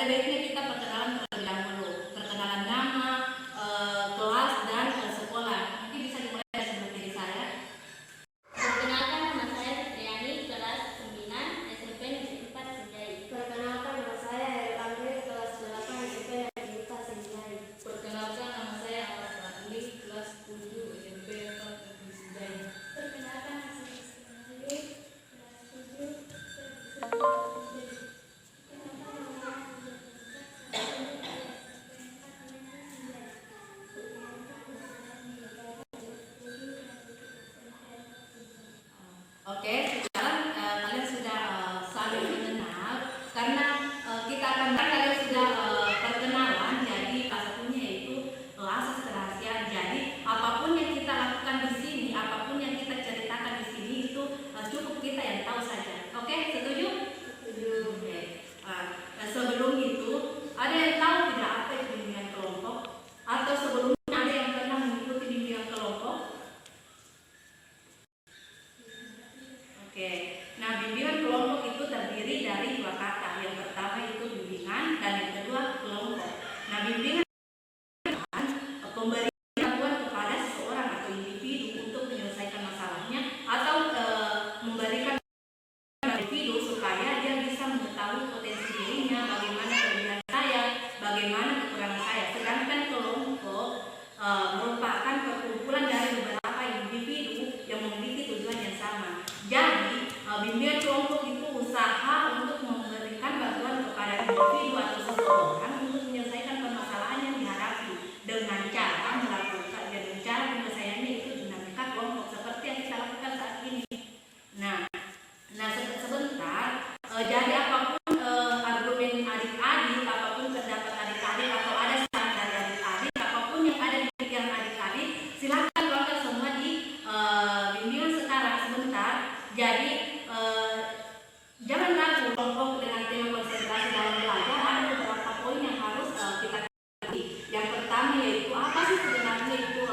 ada baiknya kita perkenalan terlebih dahulu. Perkenalan nama, kelas, dan sekolah. Mungkin bisa dimulai dari sebelum diri saya. Perkenalkan, nama saya Fitriani, kelas 9 SMP Negeri 4 Sinjai. Perkenalkan, nama saya Heril Andre, kelas 8 SMP Negeri 4 Sinjai. Perkenalkan, nama saya Ahmad Fadli, kelas 7 SMP 4 Negeri Sinjai. Perkenalkan, nama saya Sinjai, kelas 7 Oke, sekarang kalian sudah saling mengenal karena kita akan kalian sudah perkenalan. Jadi salah satunya yaitu asas kerahasiaan. Jadi apapun yang kita lakukan di sini, apapun yang kita ceritakan di sini itu cukup kita yang tahu saja. Oke, setuju? Setuju. Oke. Sebelum itu ada yang tahu tidak apa itu bimbingan kelompok? Atau sebelumnya ada yang pernah mengikuti bimbingan kelompok? Oke, nah bimbingan kelompok itu terdiri dari dua kata. Yang pertama itu bimbingan dan yang kedua kelompok. Nah bimbingan pemberian bantuan kepada seseorang atau individu untuk menyelesaikan masalahnya atau memberikan individu supaya dia bisa mengetahui potensi dirinya, bagaimana kelebihan saya, bagaimana kekurangan saya. Sedangkan kelompok merupakan perkumpulan dari beberapa individu yang memiliki tujuan yang sama. Jadi, bimbingan kelompok itu usaha untuk memberikan bantuan kepada individu atau seseorang untuk menyelesaikan permasalahan yang dihadapi dengan cara melakukan dan cara penyelesaiannya itu dinamika kelompok seperti yang kita lakukan saat ini. Nah sebentar. Jadi apapun argumen adik-adik, apapun pendapat adik-adik atau ada saran dari adik-adik, apapun yang ada di pikiran adik-adik, silakan keluarkan semua di bimbingan sekarang sebentar. Jadi jangan ragu kelompok dengan tema konsentrasi dalam belajar. Ada beberapa poin yang harus kita ketahui. Yang pertama yaitu apa sih sebenarnya itu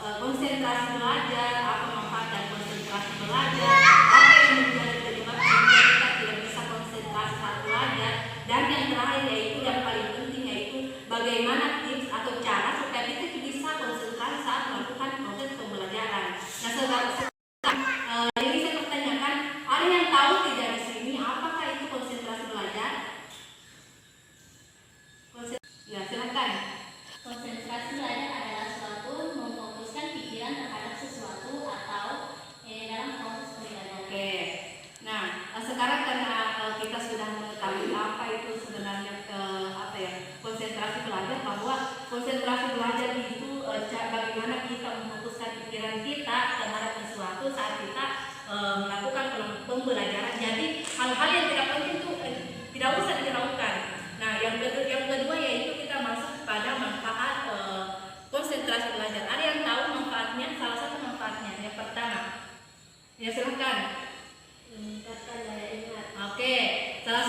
konsentrasi belajar, apa manfaat dari konsentrasi belajar, apa yang menjadi penyebab sehingga kita tidak bisa konsentrasi saat belajar, dan yang terakhir yaitu yang paling penting yaitu bagaimana tips atau cara supaya kita bisa konsentrasi saat melakukan proses pembelajaran. Nah sekarang ini saya pertanyakan, ada yang tahu tidak di sini apakah itu konsentrasi belajar? Ya silakan. Konsentrasi belajar adalah suatu memfokuskan pikiran terhadap sesuatu atau dalam proses pembelajaran. Oke. Nah, sekarang karena kita sudah mengetahui apa itu sebenarnya konsentrasi belajar, bahwa konsentrasi belajar itu bagaimana kita memfokuskan pikiran kita terhadap sesuatu saat kita melakukan pembelajaran. Jadi hal-hal yang tidak penting itu tidak usah dilakukan. Nah, yang kedua yaitu kita masuk pada manfaat konsentrasi belajar. Ada yang tahu manfaatnya? Salah satu manfaatnya yang pertama. Ya silakan. Meningkatkan daya ingat. Oke, salah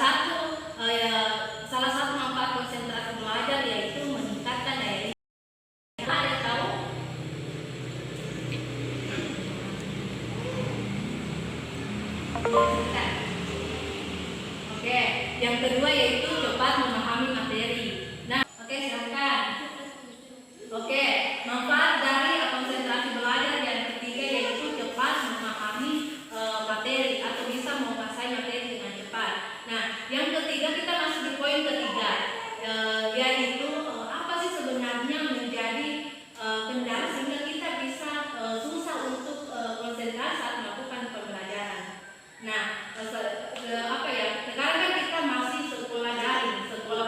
satu manfaat konsentrasi belajar yaitu meningkatkan daya ingat. Ada yang tahu? Silakan. Oke, yang kedua yaitu cepat memahami materi. Nah, oke silakan. Oke, manfaat dari konsentrasi belajar yang ketiga yaitu cepat memahami materi atau bisa menguasai materi dengan cepat. Nah, yang ketiga kita masuk di poin ketiga, yaitu apa sih sebenarnya menjadi kendala sehingga kita bisa susah untuk konsentrasi saat melakukan pembelajaran. Nah, sekarang kan kita masih sekolah daring, sekolah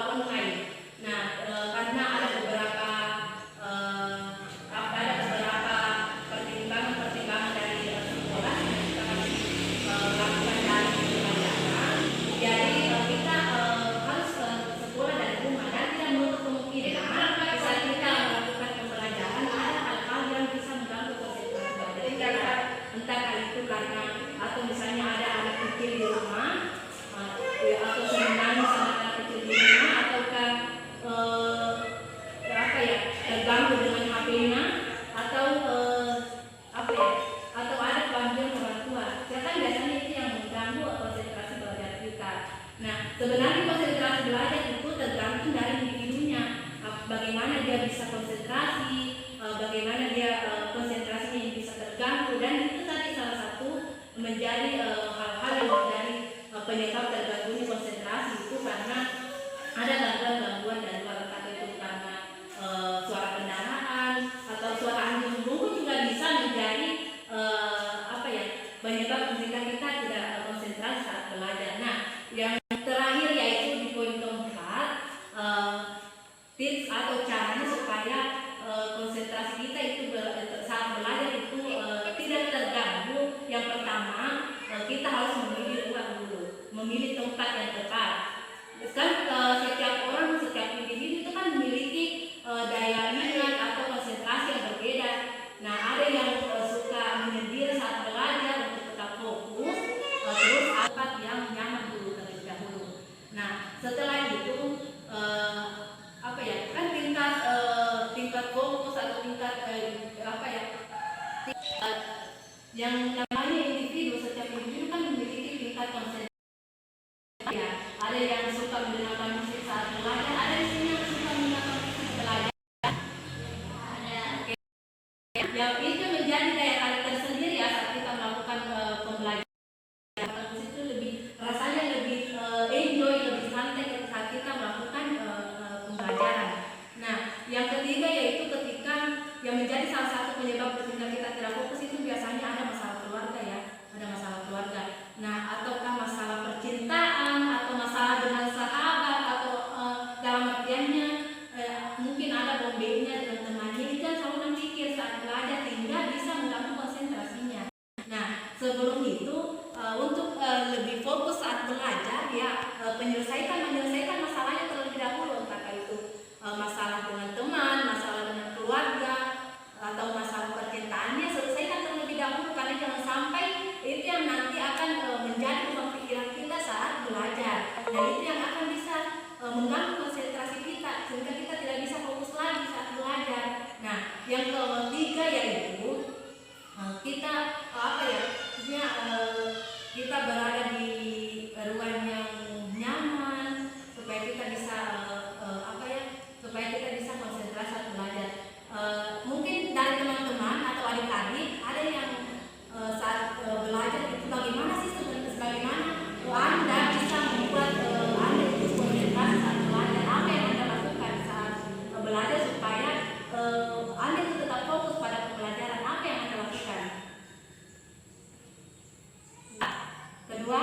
eh, apa ya, kan tingkat fokus atau tingkat apa ya, yang namanya individu, setiap individu kan memiliki tingkat konsentrasi ya. Ada yang suka mendengarkan musik saat belajar, ada di sini yang suka mendengarkan musik belajar. Yang itu menjadi daya tarik tersendiri ya saat kita melakukan pembelajaran. Musik itu lebih rasanya lebih enjoy, lebih santai saat kita melakukan pembelajaran. Nah, yang ketiga yaitu ketika yang menjadi salah satu penyebab sehingga kita tidak fokus itu biasanya ada masalah keluarga ya, ada masalah keluarga. Nah, ataukah masalah percintaan atau masalah dengan sahabat atau dalam artiannya mungkin ada bombenya dengan temannya, kita selalu memikir saat belajar hingga bisa mengganggu konsentrasinya. Nah, sebelum itu untuk lebih fokus saat belajar ya, menyelesaikan masalahnya terlebih dahulu, entah itu masalah dengan teman, masalah dengan keluarga, atau masalah percintaannya, selesaikan terlebih dahulu karena jangan sampai itu yang nanti akan menjadi beban pikiran kita saat belajar. Dan itu yang akan bisa mengganggu konsentrasi kita sehingga kita tidak bisa fokus lagi saat belajar. Nah, yang ketiga yaitu kita apa ya, kita berada di ruang yang nyaman supaya kita bisa supaya kita bisa konsentrasi saat belajar. Mungkin dari teman-teman atau adik-adik ada yang saat belajar itu bagaimana sih bagaimana Anda bisa membuat Anda itu konsentrasi saat belajar, apa yang Anda lakukan saat belajar supaya Anda itu tetap fokus pada pembelajaran, apa yang Anda lakukan? Kedua,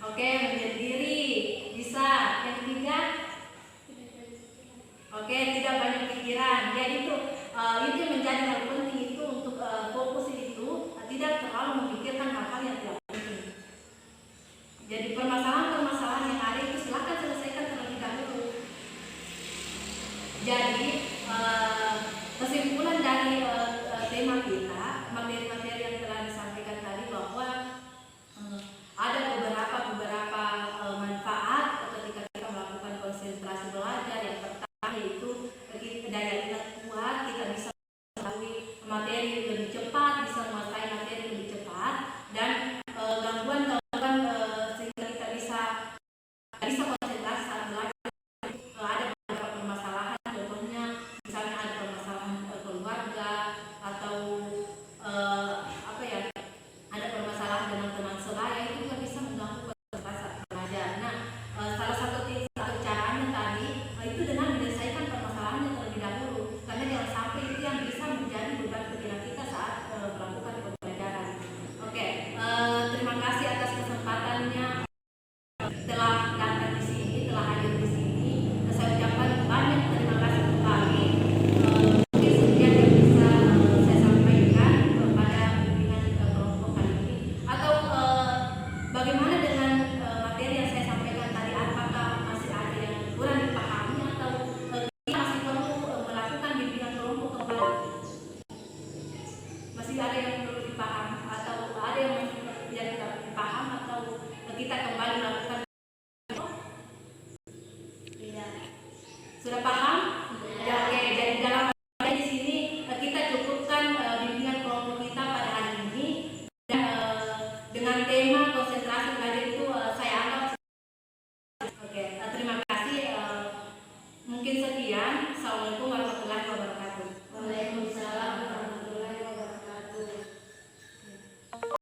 oke, menyendiri bisa. Yang ketiga, oke, tidak banyak pikiran. Jadi itu menjadi hal penting itu untuk fokus itu tidak terlalu memikirkan hal-hal yang tidak penting. Jadi permasalahan-permasalahan yang ada itu silakan selesaikan terlebih dahulu. Jadi kesimpulan dari tema kita, materi-materi yang telah disampaikan tadi bahwa ada beberapa manfaat ketika kita melakukan konsentrasi belajar. Yang pertama yaitu daya ingat kuat, kita bisa mengetahui materi lebih cepat, bisa menguasai materi lebih cepat, dan gangguan sehingga kita bisa konsentrasi saat belajar. Ada beberapa permasalahan, contohnya misalnya ada permasalahan keluarga atau apa ya, ada permasalahan dengan teman sebaya, itu juga bisa mengganggu konsentrasi saat belajar. Nah, salah satu tips atau caranya tadi itu dengan menyelesaikan permasalahannya terlebih dahulu, karena jangan sampai itu yang bisa menjadi beban pikiran kita saat melakukan pembelajaran. Oke, terima kasih atas kesempatannya telah datang di sini, telah hadir di sini. Saya ucapkan banyak terima kasih kembali. Mungkin sekian yang bisa saya sampaikan kepada pimpinan kelompok kali ini. Atau bagaimana dengan materi yang saya sampaikan tadi? Apakah masih ada yang kurang dipahami atau kita masih perlu melakukan bimbingan kelompok kembali? Masih ada yang perlu dipahami atau ada yang masih tidak dipaham atau kita kembali melakukan? Sudah paham? Ya, oke. Jadi dalam di sini kita cukupkan bimbingan kelompok kita pada hari ini, dan dengan tema konsentrasi belajar itu saya anggap oke.